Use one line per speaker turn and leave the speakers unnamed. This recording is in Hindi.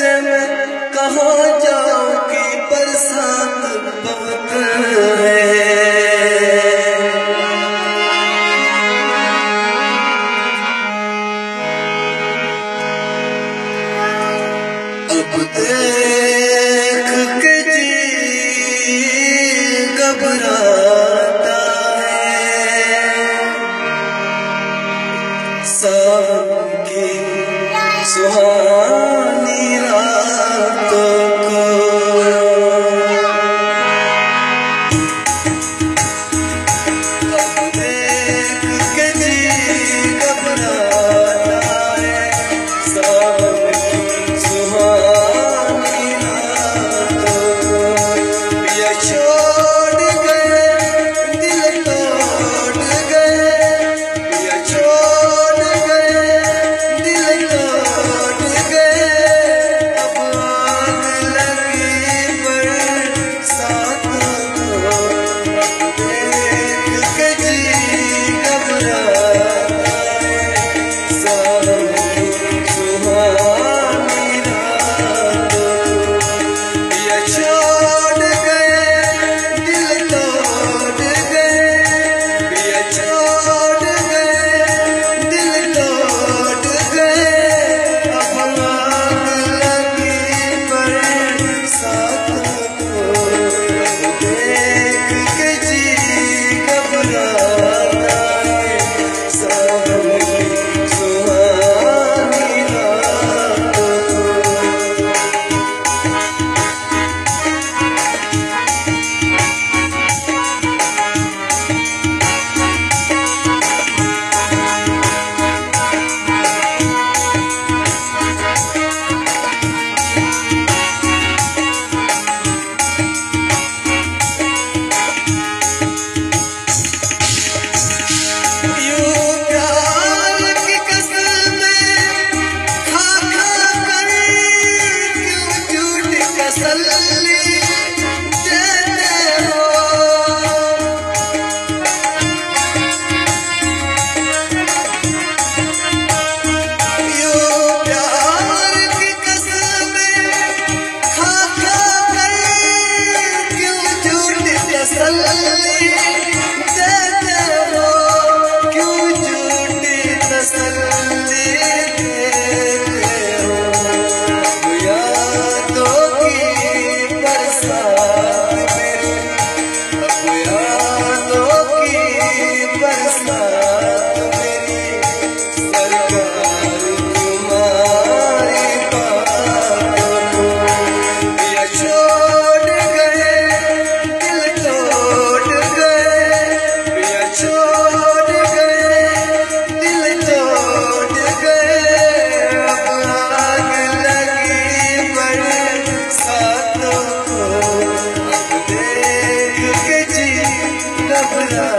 कैसे मैं कहाँ जाऊँ कि बरसात बहुत है। अब देख के जी घबराता है, सावन की सुहानी रातों को। अब देख के जी घबराता है, सावन की सुहानी रातों को। पिया छोड़ गए दिल तोड़ गए, पिया छोड़ गए दिल तोड़ गए। अब आग लगी बरसातों को। अब देख के जी घबराता है, सावन की सुहानी रातों को। पिया छोड़ गए दिल तोड़ गए, पिया छोड़ गए दिल तोड़ गए। अब आग लगी बरसातों को। अब देख के जी घबराता है, सावन की सुहानी रातों को। यूं प्यार की कसमें खा खा कर क्यों झूठ तसल्ली देते हो। यूं प्यार की कसमें खा खा कर क्यों झूठ तसल्ली देते हो, क्यों झूठी तसल्ली देते हो। अब यादों की बरसात मेरी, अब यादों की बरसात मेरी, सरकार तुम्हारी बातों को। पिया छोड़ गए दिल तोड़ गए, पिया छोड़ गए दिल तोड़ गए। अब आग लगी बरसातों को। अब देख के जी घबरा